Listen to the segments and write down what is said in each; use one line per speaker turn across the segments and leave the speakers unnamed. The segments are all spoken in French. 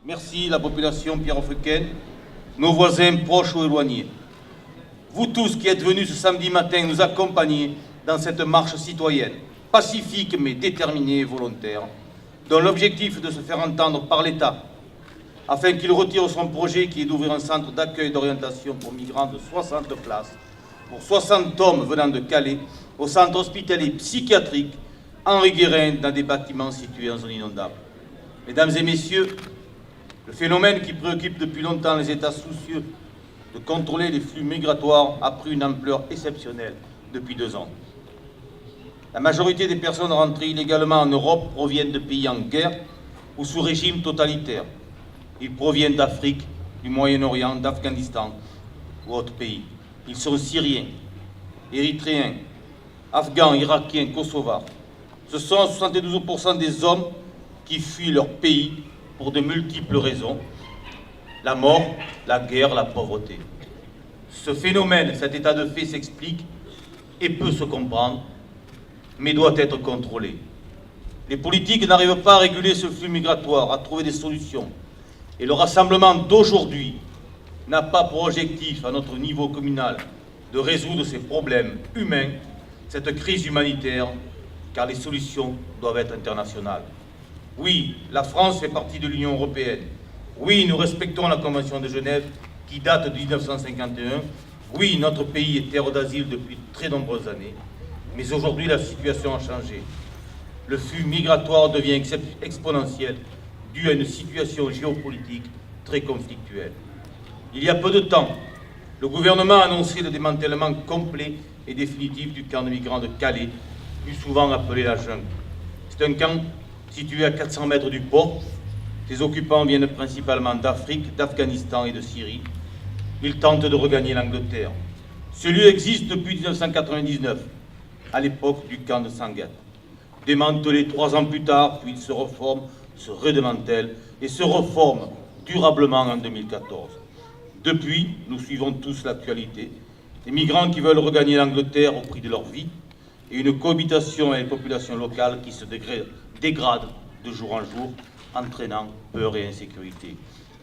Merci la population pierre-africaine, nos voisins proches ou éloignés. Vous tous qui êtes venus ce samedi matin nous accompagner dans cette marche citoyenne, pacifique mais déterminée et volontaire, dont l'objectif est de se faire entendre par l'État, afin qu'il retire son projet qui est d'ouvrir un centre d'accueil et d'orientation pour migrants de 60 places, pour 60 hommes venant de Calais, au centre hospitalier psychiatrique Henri Guérin, dans des bâtiments situés en zone inondable. Mesdames et messieurs, le phénomène qui préoccupe depuis longtemps les États soucieux de contrôler les flux migratoires a pris une ampleur exceptionnelle depuis 2 ans. La majorité des personnes rentrées illégalement en Europe proviennent de pays en guerre ou sous régime totalitaire. Ils proviennent d'Afrique, du Moyen-Orient, d'Afghanistan ou autres pays. Ils sont syriens, érythréens, afghans, irakiens, kosovars. Ce sont 72% des hommes qui fuient leur pays pour de multiples raisons. La mort, la guerre, la pauvreté. Ce phénomène, cet état de fait s'explique et peut se comprendre, mais doit être contrôlé. Les politiques n'arrivent pas à réguler ce flux migratoire, à trouver des solutions. Et le rassemblement d'aujourd'hui n'a pas pour objectif, à notre niveau communal, de résoudre ces problèmes humains, cette crise humanitaire, car les solutions doivent être internationales. Oui, la France fait partie de l'Union européenne. Oui, nous respectons la Convention de Genève qui date de 1951. Oui, notre pays est terre d'asile depuis de très nombreuses années. Mais aujourd'hui, la situation a changé. Le flux migratoire devient exponentiel dû à une situation géopolitique très conflictuelle. Il y a peu de temps, le gouvernement a annoncé le démantèlement complet et définitif du camp de migrants de Calais, plus souvent appelé la jungle. C'est un camp situé à 400 mètres du port. Ses occupants viennent principalement d'Afrique, d'Afghanistan et de Syrie. Ils tentent de regagner l'Angleterre. Ce lieu existe depuis 1999, à l'époque du camp de Sangatte. Démantelé 3 ans plus tard, puis il se reforme, se redémantèle et se reforme durablement en 2014. Depuis, nous suivons tous l'actualité. Des migrants qui veulent regagner l'Angleterre au prix de leur vie et une cohabitation avec les populations locales qui se dégrade de jour en jour, entraînant peur et insécurité.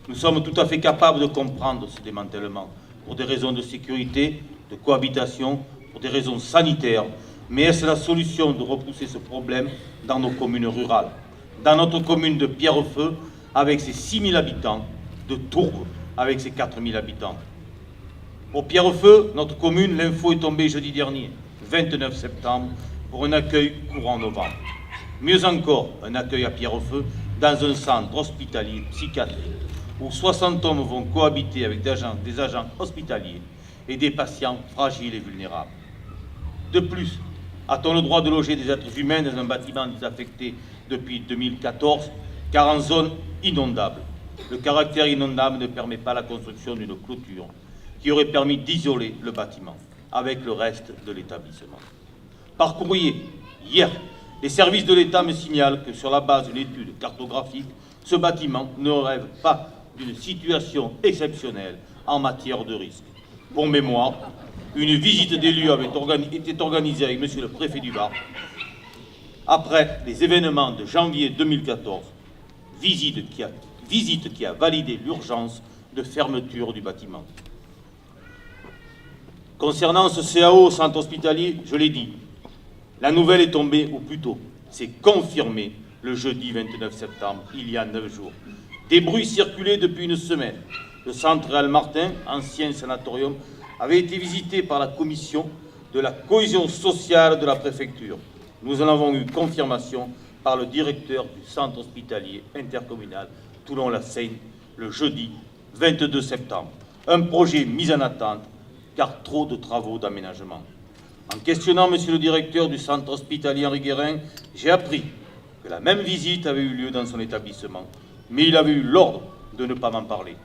Nous sommes tout à fait capables de comprendre ce démantèlement pour des raisons de sécurité, de cohabitation, pour des raisons sanitaires. Mais est-ce la solution de repousser ce problème dans nos communes rurales? Dans notre commune de Pierrefeu, avec ses 6 000 habitants, de Tourbe, avec ses 4 000 habitants. Pour Pierrefeu, notre commune, l'info est tombée jeudi dernier, 29 septembre, pour un accueil courant novembre. Mieux encore, un accueil à Pierrefeu dans un centre hospitalier psychiatrique où 60 hommes vont cohabiter avec des agents hospitaliers et des patients fragiles et vulnérables. De plus, a-t-on le droit de loger des êtres humains dans un bâtiment désaffecté depuis 2014, car en zone inondable? Le caractère inondable ne permet pas la construction d'une clôture qui aurait permis d'isoler le bâtiment avec le reste de l'établissement. Par courrier, hier, les services de l'État me signalent que sur la base d'une étude cartographique, ce bâtiment ne rêve pas d'une situation exceptionnelle en matière de risque. Pour mémoire, une visite des lieux avait été organisée avec monsieur le préfet du Var après les événements de janvier 2014, visite qui a validé l'urgence de fermeture du bâtiment. Concernant ce CAO au centre hospitalier, je l'ai dit, la nouvelle est tombée, ou plutôt, c'est confirmé le jeudi 29 septembre, il y a 9 jours. Des bruits circulaient depuis une semaine. Le centre Réal Martin, ancien sanatorium, avait été visité par la commission de la cohésion sociale de la préfecture. Nous en avons eu confirmation par le directeur du centre hospitalier intercommunal Toulon-la-Seine le jeudi 22 septembre. Un projet mis en attente car trop de travaux d'aménagement. En questionnant monsieur le directeur du centre hospitalier Henri Guérin, j'ai appris que la même visite avait eu lieu dans son établissement, mais il avait eu l'ordre de ne pas m'en parler.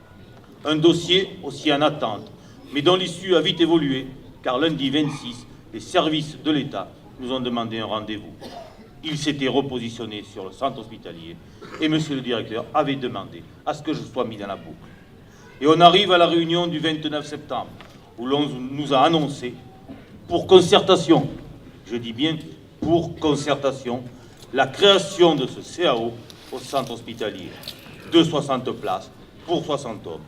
Un dossier aussi en attente, mais dont l'issue a vite évolué, car lundi 26, les services de l'État nous ont demandé un rendez-vous. Ils s'étaient repositionnés sur le centre hospitalier et monsieur le directeur avait demandé à ce que je sois mis dans la boucle. Et on arrive à la réunion du 29 septembre, où l'on nous a annoncé, pour concertation, je dis bien pour concertation, la création de ce CAO au centre hospitalier. de 60 places pour 60 hommes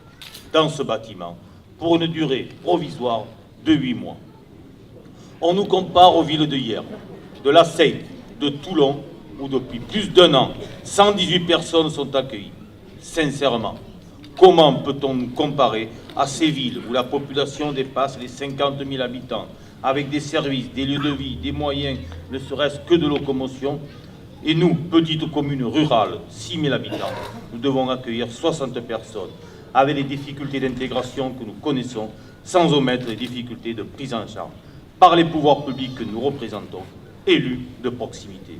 dans ce bâtiment pour une durée provisoire de 8 mois. On nous compare aux villes de hier, de La Seyde, de Toulon, où depuis plus d'1 an, 118 personnes sont accueillies. Sincèrement, comment peut-on nous comparer à ces villes où la population dépasse les 50 000 habitants, avec des services, des lieux de vie, des moyens, ne serait-ce que de locomotion? Et nous, petite commune rurale, 6 000 habitants, nous devons accueillir 60 personnes, avec les difficultés d'intégration que nous connaissons, sans omettre les difficultés de prise en charge par les pouvoirs publics que nous représentons, élus de proximité.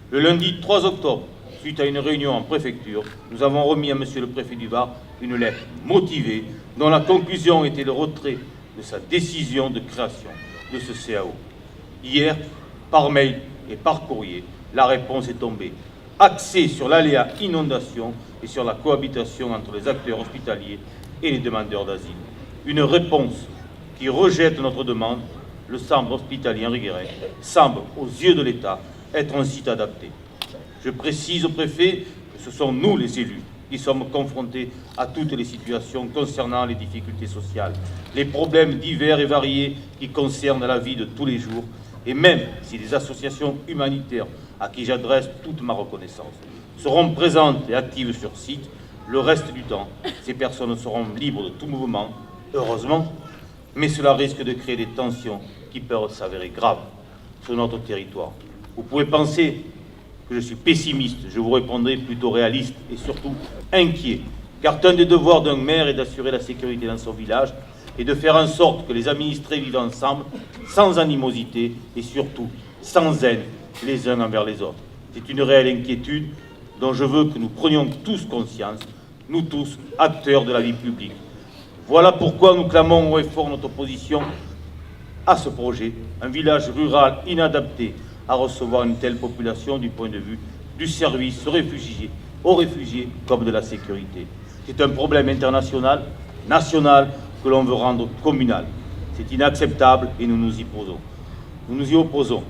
Le lundi 3 octobre, suite à une réunion en préfecture, nous avons remis à Monsieur le préfet du Var une lettre motivée dont la conclusion était le retrait de sa décision de création de ce CAO. Hier, par mail et par courrier, la réponse est tombée, axée sur l'aléa inondation et sur la cohabitation entre les acteurs hospitaliers et les demandeurs d'asile. Une réponse qui rejette notre demande. Le centre hospitalier Henri Guérin semble, aux yeux de l'État, être un site adapté. Je précise au préfet que ce sont nous, les élus, qui sommes confrontés à toutes les situations concernant les difficultés sociales, les problèmes divers et variés qui concernent la vie de tous les jours, et même si les associations humanitaires, à qui j'adresse toute ma reconnaissance, seront présentes et actives sur site, le reste du temps, ces personnes seront libres de tout mouvement, heureusement, mais cela risque de créer des tensions qui peuvent s'avérer graves sur notre territoire. Vous pouvez penser que je suis pessimiste, je vous répondrai plutôt réaliste et surtout inquiet, car un des devoirs d'un maire est d'assurer la sécurité dans son village et de faire en sorte que les administrés vivent ensemble, sans animosité et surtout sans haine les uns envers les autres. C'est une réelle inquiétude dont je veux que nous prenions tous conscience, nous tous, acteurs de la vie publique. Voilà pourquoi nous clamons haut et fort notre opposition à ce projet, un village rural inadapté à recevoir une telle population du point de vue du service aux réfugiés comme de la sécurité. C'est un problème international, national, que l'on veut rendre communal. C'est inacceptable et nous nous y opposons. Nous nous y opposons.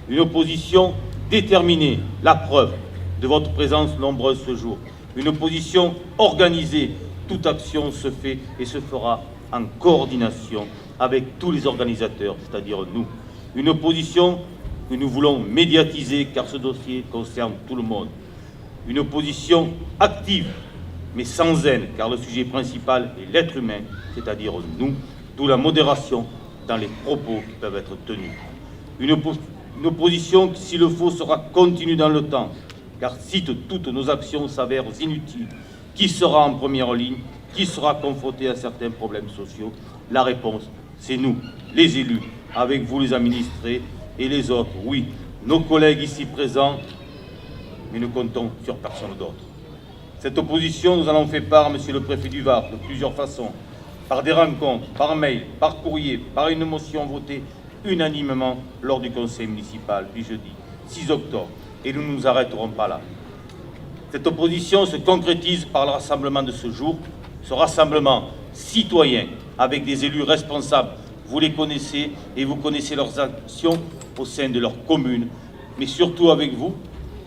Une opposition déterminée, la preuve de votre présence nombreuse ce jour. Une opposition organisée. Toute action se fait et se fera en coordination avec tous les organisateurs, c'est-à-dire nous. Une opposition que nous voulons médiatiser car ce dossier concerne tout le monde. Une opposition active, mais sans haine, car le sujet principal est l'être humain, c'est-à-dire nous, d'où la modération dans les propos qui peuvent être tenus. Une opposition qui, s'il le faut, sera continue dans le temps, car si toutes nos actions s'avèrent inutiles, qui sera en première ligne? Qui sera confronté à certains problèmes sociaux? La réponse, c'est nous, les élus, avec vous les administrés et les autres. Oui, nos collègues ici présents, mais nous comptons sur personne d'autre. Cette opposition, nous en avons fait part, Monsieur le préfet du Var, de plusieurs façons, par des rencontres, par mail, par courrier, par une motion votée unanimement lors du conseil municipal du jeudi 6 octobre. Et nous ne nous arrêterons pas là. Cette opposition se concrétise par le rassemblement de ce jour, ce rassemblement citoyen avec des élus responsables. Vous les connaissez et vous connaissez leurs actions au sein de leur commune, mais surtout avec vous,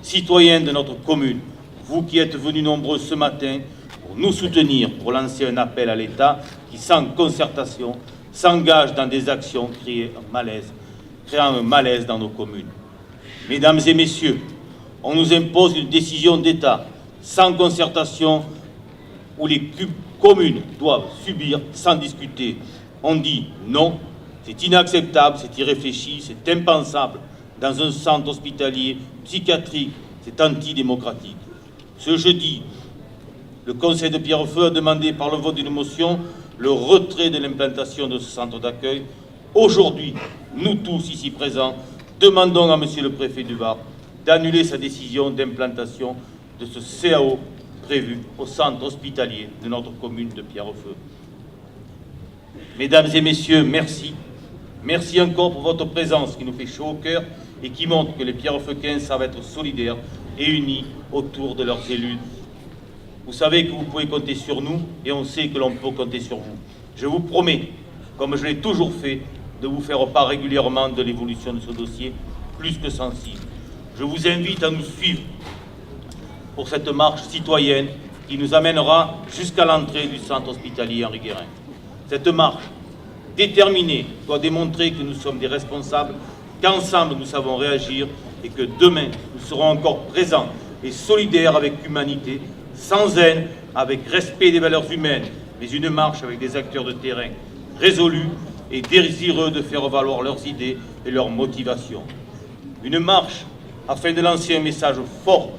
citoyens de notre commune, vous qui êtes venus nombreux ce matin pour nous soutenir, pour lancer un appel à l'État qui, sans concertation, s'engage dans des actions créant un malaise dans nos communes. Mesdames et messieurs, on nous impose une décision d'État sans concertation où les communes doivent subir sans discuter. On dit non, c'est inacceptable, c'est irréfléchi, c'est impensable. Dans un centre hospitalier psychiatrique, c'est antidémocratique. Ce jeudi, le conseil de Pierrefeu a demandé par le vote d'une motion le retrait de l'implantation de ce centre d'accueil. Aujourd'hui, nous tous ici présents demandons à Monsieur le préfet du Var d'annuler sa décision d'implantation de ce CAO prévu au centre hospitalier de notre commune de Pierrefeu. Mesdames et messieurs, merci. Merci encore pour votre présence qui nous fait chaud au cœur et qui montre que les Pierrefeuquins savent être solidaires et unis autour de leurs élus. Vous savez que vous pouvez compter sur nous et on sait que l'on peut compter sur vous. Je vous promets, comme je l'ai toujours fait, de vous faire part régulièrement de l'évolution de ce dossier plus que sensible. Je vous invite à nous suivre pour cette marche citoyenne qui nous amènera jusqu'à l'entrée du centre hospitalier Henri Guérin. Cette marche déterminée doit démontrer que nous sommes des responsables, qu'ensemble nous savons réagir et que demain nous serons encore présents et solidaires avec humanité, sans haine, avec respect des valeurs humaines, mais une marche avec des acteurs de terrain résolus et désireux de faire valoir leurs idées et leurs motivations. Une marche afin de lancer un message fort,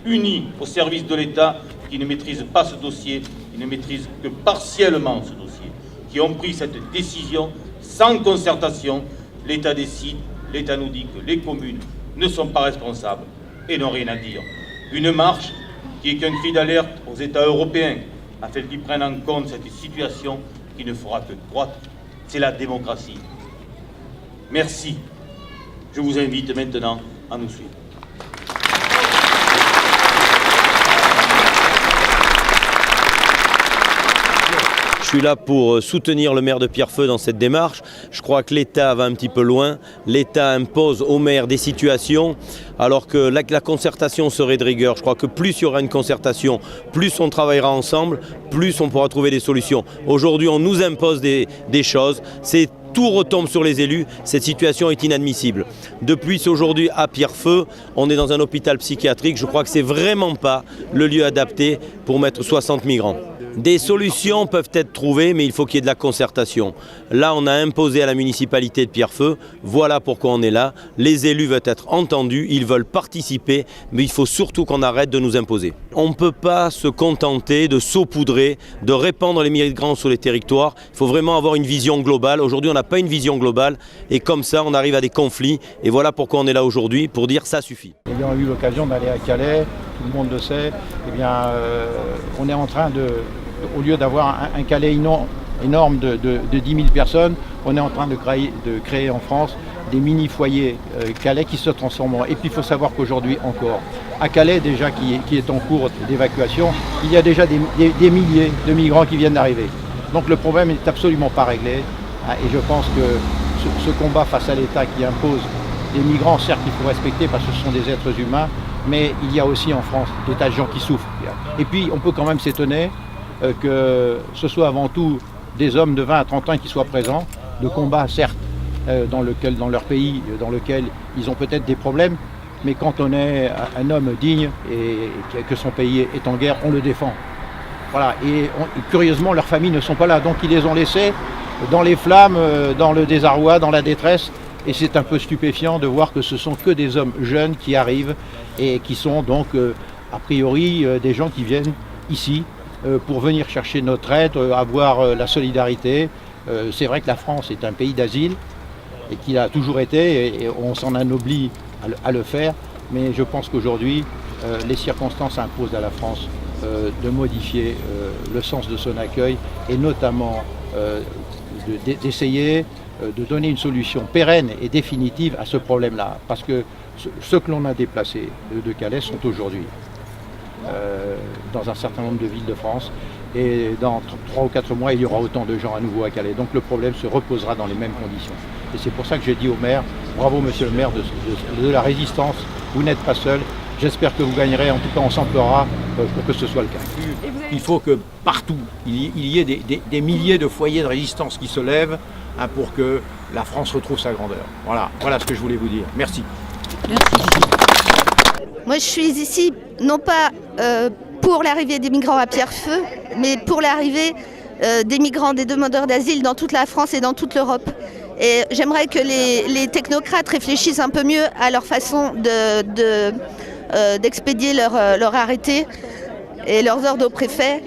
uni au service de l'État qui ne maîtrise pas ce dossier, qui ne maîtrise que partiellement ce dossier, qui ont pris cette décision sans concertation. L'État décide, l'État nous dit que les communes ne sont pas responsables et n'ont rien à dire. Une marche qui est qu'un cri d'alerte aux États européens afin qu'ils prennent en compte cette situation qui ne fera que croître. C'est la démocratie. Merci. Je vous invite maintenant à nous suivre.
Je suis là pour soutenir le maire de Pierrefeu dans cette démarche. Je crois que l'État va un petit peu loin. L'État impose au maire des situations alors que la concertation serait de rigueur. Je crois que plus il y aura une concertation, plus on travaillera ensemble, plus on pourra trouver des solutions. Aujourd'hui, on nous impose des choses. Tout retombe sur les élus, cette situation est inadmissible. Depuis aujourd'hui à Pierrefeu, on est dans un hôpital psychiatrique, je crois que c'est vraiment pas le lieu adapté pour mettre 60 migrants. Des solutions peuvent être trouvées, mais il faut qu'il y ait de la concertation. Là, on a imposé à la municipalité de Pierrefeu, voilà pourquoi on est là. Les élus veulent être entendus, ils veulent participer, mais il faut surtout qu'on arrête de nous imposer. On ne peut pas se contenter de saupoudrer, de répandre les migrants sur les territoires. Il faut vraiment avoir une vision globale. Aujourd'hui, on n'a pas une vision globale et comme ça, on arrive à des conflits. Et voilà pourquoi on est là aujourd'hui, pour dire ça suffit.
Ayant eu l'occasion d'aller à Calais, tout le monde le sait, eh bien, on est en train au lieu d'avoir un Calais énorme de 10 000 personnes, on est en train de créer en France des mini-foyers Calais qui se transformeront. Et puis il faut savoir qu'aujourd'hui encore, à Calais déjà qui est en cours d'évacuation, il y a déjà des milliers de migrants qui viennent d'arriver. Donc le problème n'est absolument pas réglé. Et je pense que ce combat face à l'État qui impose des migrants, certes il faut respecter parce que ce sont des êtres humains, mais il y a aussi en France des tas de gens qui souffrent. Et puis on peut quand même s'étonner que ce soit avant tout des hommes de 20 à 30 ans qui soient présents, de combat certes, dans leur pays, dans lequel ils ont peut-être des problèmes, mais quand on est un homme digne et que son pays est en guerre, on le défend. Voilà. Et curieusement, leurs familles ne sont pas là, donc ils les ont laissés dans les flammes, dans le désarroi, dans la détresse, et c'est un peu stupéfiant de voir que ce sont que des hommes jeunes qui arrivent et qui sont donc a priori des gens qui viennent ici pour venir chercher notre aide, avoir la solidarité. C'est vrai que la France est un pays d'asile et qu'il a toujours été et on s'en anoblit à le faire, mais je pense qu'aujourd'hui les circonstances imposent à la France de modifier le sens de son accueil et notamment d'essayer de donner une solution pérenne et définitive à ce problème-là. Parce que ceux que l'on a déplacés de Calais sont aujourd'hui dans un certain nombre de villes de France et dans 3 ou 4 mois il y aura autant de gens à nouveau à Calais. Donc le problème se reposera dans les mêmes conditions. Et c'est pour ça que j'ai dit au maire, bravo monsieur le maire de la résistance, vous n'êtes pas seul. J'espère que vous gagnerez, en tout cas on s'emploiera pour que ce soit le cas. Il faut que partout, il y ait des milliers de foyers de résistance qui se lèvent pour que la France retrouve sa grandeur. Voilà ce que je voulais vous dire. Merci.
Moi je suis ici, non pas pour l'arrivée des migrants à Pierrefeu, mais pour l'arrivée des migrants, des demandeurs d'asile dans toute la France et dans toute l'Europe. Et j'aimerais que les technocrates réfléchissent un peu mieux à leur façon d'expédier leur arrêté et leurs ordres au préfet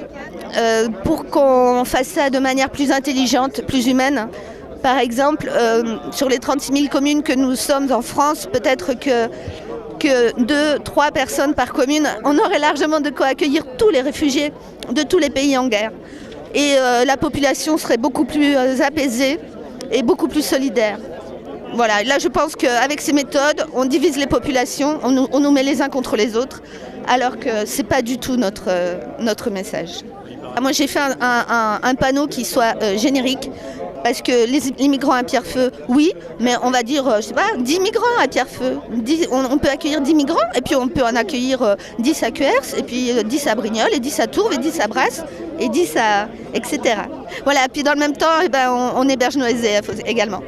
pour qu'on fasse ça de manière plus intelligente, plus humaine. Par exemple, sur les 36 000 communes que nous sommes en France, peut-être que 2-3 personnes par commune, on aurait largement de quoi accueillir tous les réfugiés de tous les pays en guerre. Et la population serait beaucoup plus apaisée et beaucoup plus solidaire. Voilà, là je pense qu'avec ces méthodes, on divise les populations, on nous met les uns contre les autres, alors que ce n'est pas du tout notre message. Moi j'ai fait un panneau qui soit générique, Parce que les migrants à Pierrefeu, oui, mais on va dire, je sais pas, 10 migrants à Pierrefeu. On peut accueillir 10 migrants, et puis on peut en accueillir 10 à Cuers, et puis 10 à Brignoles, et 10 à Tourves, et 10 à Brasse, et 10 à... etc. Voilà, puis dans le même temps, on héberge nos SDF également.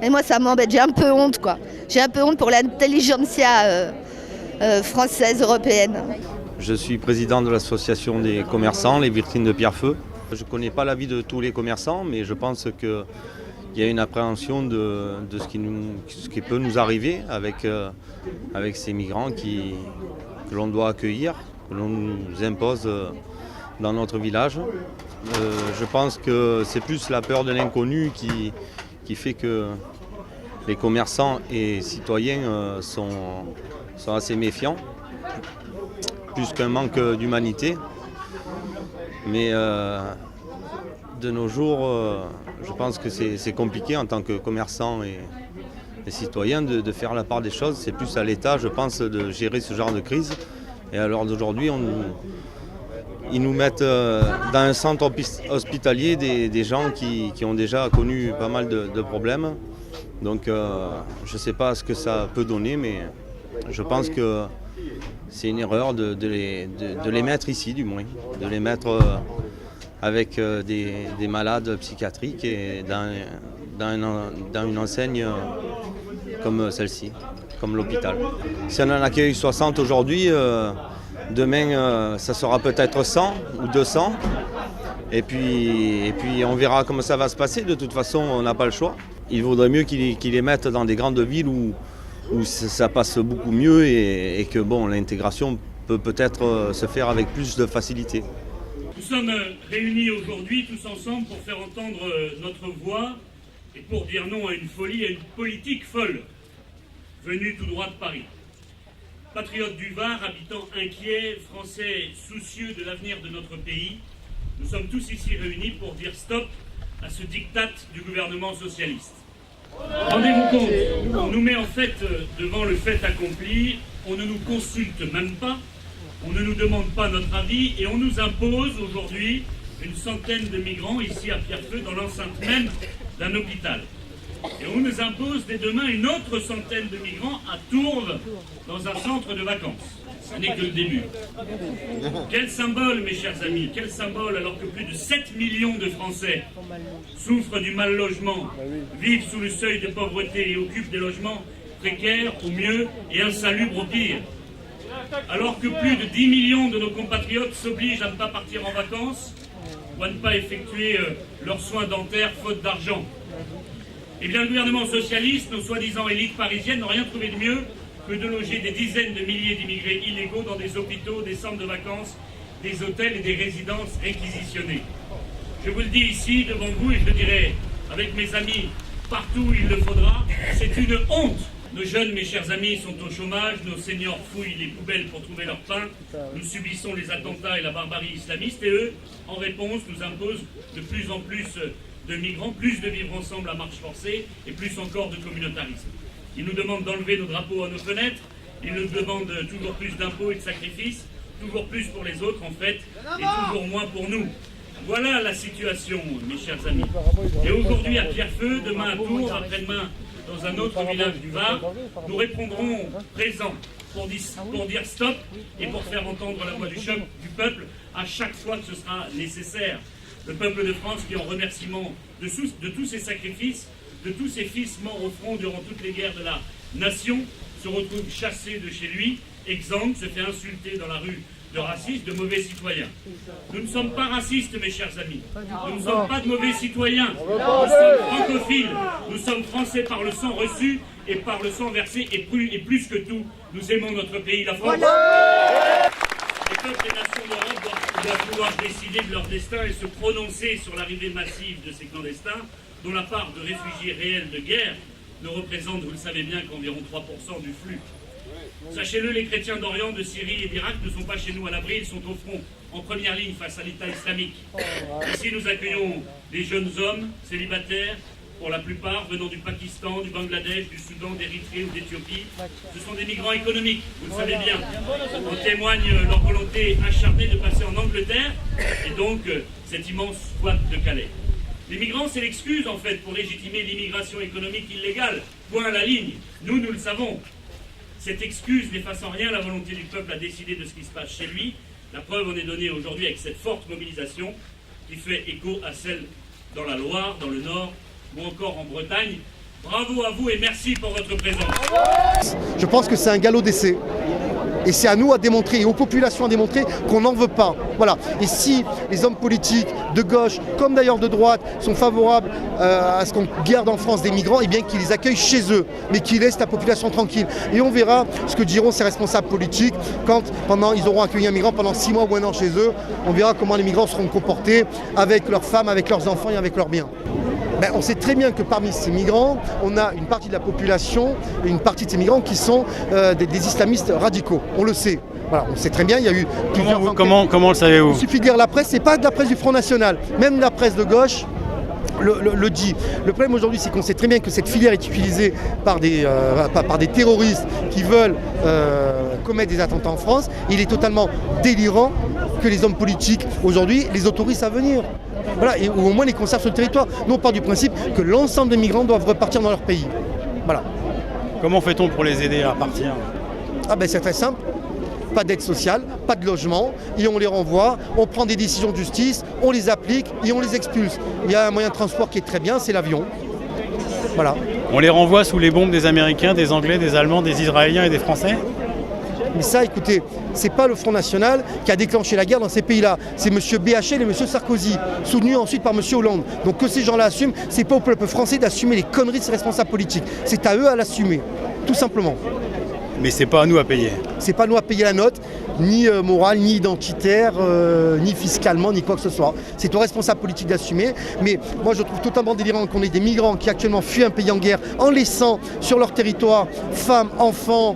Et moi, ça m'embête, j'ai un peu honte, quoi. J'ai un peu honte pour l'intelligentsia française, européenne.
Je suis président de l'association des commerçants, les vitrines de Pierrefeu. Je ne connais pas l'avis de tous les commerçants, mais je pense qu'il y a une appréhension de ce qui peut nous arriver avec ces migrants que l'on doit accueillir, que l'on nous impose dans notre village. Je pense que c'est plus la peur de l'inconnu qui fait que les commerçants et citoyens sont assez méfiants, plus qu'un manque d'humanité. Mais de nos jours, je pense que c'est compliqué en tant que commerçant et citoyen de faire la part des choses. C'est plus à l'État, je pense, de gérer ce genre de crise. Et à l'heure d'aujourd'hui, ils nous mettent dans un centre hospitalier des gens qui ont déjà connu pas mal de problèmes. Donc je ne sais pas ce que ça peut donner, mais je pense que c'est une erreur de les mettre ici, du moins, de les mettre avec des malades psychiatriques et dans une enseigne comme celle-ci, comme l'hôpital. Si on en accueille 60 aujourd'hui, demain ça sera peut-être 100 ou 200. Et puis on verra comment ça va se passer. De toute façon, on n'a pas le choix. Il vaudrait mieux qu'ils les mettent dans des grandes villes où ça passe beaucoup mieux et que bon, l'intégration peut peut-être se faire avec plus de facilité.
Nous sommes réunis aujourd'hui tous ensemble pour faire entendre notre voix et pour dire non à une folie, à une politique folle venue tout droit de Paris. Patriotes du Var, habitants inquiets, Français soucieux de l'avenir de notre pays, nous sommes tous ici réunis pour dire stop à ce diktat du gouvernement socialiste. Rendez-vous compte, on nous met en fait devant le fait accompli, on ne nous consulte même pas, on ne nous demande pas notre avis et on nous impose aujourd'hui une centaine de migrants ici à Pierrefeu dans l'enceinte même d'un hôpital. Et on nous impose dès demain une autre centaine de migrants à Tourves dans un centre de vacances. Ce n'est que le début. Quel symbole, mes chers amis, quel symbole alors que plus de 7 millions de Français souffrent du mal logement, vivent sous le seuil de pauvreté et occupent des logements précaires au mieux et insalubres au pire. Alors que plus de 10 millions de nos compatriotes s'obligent à ne pas partir en vacances ou à ne pas effectuer leurs soins dentaires faute d'argent. Eh bien, le gouvernement socialiste, nos soi-disant élites parisiennes, n'ont rien trouvé de mieux que de loger des dizaines de milliers d'immigrés illégaux dans des hôpitaux, des centres de vacances, des hôtels et des résidences réquisitionnées. Je vous le dis ici, devant vous, et je le dirai avec mes amis partout où il le faudra, c'est une honte. Nos jeunes, mes chers amis, sont au chômage, nos seniors fouillent les poubelles pour trouver leur pain, nous subissons les attentats et la barbarie islamiste, et eux, en réponse, nous imposent de plus en plus de migrants, plus de vivre ensemble à marche forcée, et plus encore de communautarisme. Ils nous demandent d'enlever nos drapeaux à nos fenêtres, ils nous demandent toujours plus d'impôts et de sacrifices, toujours plus pour les autres en fait, et toujours moins pour nous. Voilà la situation, mes chers amis. Et aujourd'hui à Pierrefeu, demain à Tours, après-demain dans un autre village du Var, nous répondrons présents pour dire stop et pour faire entendre la voix du choc du peuple à chaque fois que ce sera nécessaire. Le peuple de France qui, en remerciement de tous ses sacrifices, de tous ses fils morts au front durant toutes les guerres de la nation, se retrouve chassé de chez lui, exsangue, se fait insulter dans la rue de racistes, de mauvais citoyens. Nous ne sommes pas racistes, mes chers amis. Nous ne sommes pas de mauvais citoyens. Nous sommes francophiles. Nous sommes français par le sang reçu et par le sang versé. Et plus que tout, nous aimons notre pays, la France. Les peuples et nations d'Europe doivent pouvoir décider de leur destin et se prononcer sur l'arrivée massive de ces clandestins, dont la part de réfugiés réels de guerre ne représente, vous le savez bien, qu'environ 3% du flux. Sachez-le, les chrétiens d'Orient, de Syrie et d'Irak ne sont pas chez nous à l'abri, ils sont au front, en première ligne face à l'État islamique. Ici, nous accueillons des jeunes hommes, célibataires, pour la plupart venant du Pakistan, du Bangladesh, du Soudan, d'Érythrée ou d'Éthiopie. Ce sont des migrants économiques, vous le savez bien. En témoigne leur volonté acharnée de passer en Angleterre et donc cet immense squat de Calais. Les migrants, c'est l'excuse, en fait, pour légitimer l'immigration économique illégale. Point à la ligne. Nous le savons. Cette excuse n'efface en rien la volonté du peuple à décider de ce qui se passe chez lui. La preuve en est donnée aujourd'hui avec cette forte mobilisation qui fait écho à celle dans la Loire, dans le Nord ou encore en Bretagne. Bravo à vous et merci pour votre présence.
Je pense que c'est un galop d'essai. Et c'est à nous à démontrer, et aux populations à démontrer qu'on n'en veut pas. Voilà. Et si les hommes politiques de gauche, comme d'ailleurs de droite, sont favorables à ce qu'on garde en France des migrants, eh bien qu'ils les accueillent chez eux, mais qu'ils laissent la population tranquille. Et on verra ce que diront ces responsables politiques quand ils auront accueilli un migrant pendant 6 mois ou 1 an chez eux. On verra comment les migrants seront comportés avec leurs femmes, avec leurs enfants et avec leurs biens. On sait très bien que parmi ces migrants, on a une partie de la population, une partie de ces migrants qui sont des islamistes radicaux. On le sait. Voilà, on sait très bien, il y a eu plusieurs...
Comment le savez-vous?
Il suffit de lire la presse, c'est pas de la presse du Front National. Même la presse de gauche le dit. Le problème aujourd'hui, c'est qu'on sait très bien que cette filière est utilisée par des terroristes qui veulent commettre des attentats en France. Il est totalement délirant que les hommes politiques, aujourd'hui, les autorisent à venir. Voilà, ou au moins les conservent sur le territoire. Nous, on part du principe que l'ensemble des migrants doivent repartir dans leur pays. Voilà.
Comment fait-on pour les aider à partir?
C'est très simple. Pas d'aide sociale, pas de logement, et on les renvoie, on prend des décisions de justice, on les applique et on les expulse. Il y a un moyen de transport qui est très bien, c'est l'avion. Voilà.
On les renvoie sous les bombes des Américains, des Anglais, des Allemands, des Israéliens et des Français?
Mais ça, écoutez, c'est pas le Front National qui a déclenché la guerre dans ces pays-là. C'est M. BHL et M. Sarkozy, soutenus ensuite par M. Hollande. Donc que ces gens-là assument, c'est pas au peuple français d'assumer les conneries de ces responsables politiques. C'est à eux à l'assumer, tout simplement.
Mais c'est pas à nous à payer.
C'est pas à nous à payer la note, ni morale, ni identitaire, ni fiscalement, ni quoi que ce soit. C'est aux responsables politiques d'assumer. Mais moi, je trouve totalement délirant qu'on ait des migrants qui actuellement fuient un pays en guerre en laissant sur leur territoire femmes, enfants,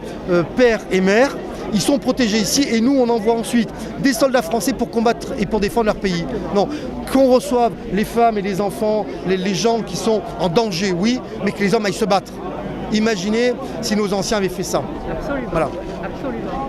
pères et mères. Ils sont protégés ici et nous, on envoie ensuite des soldats français pour combattre et pour défendre leur pays. Non, qu'on reçoive les femmes et les enfants, les gens qui sont en danger, oui, mais que les hommes aillent se battre. Imaginez si nos anciens avaient fait ça.
Absolument.
Voilà.
Absolument.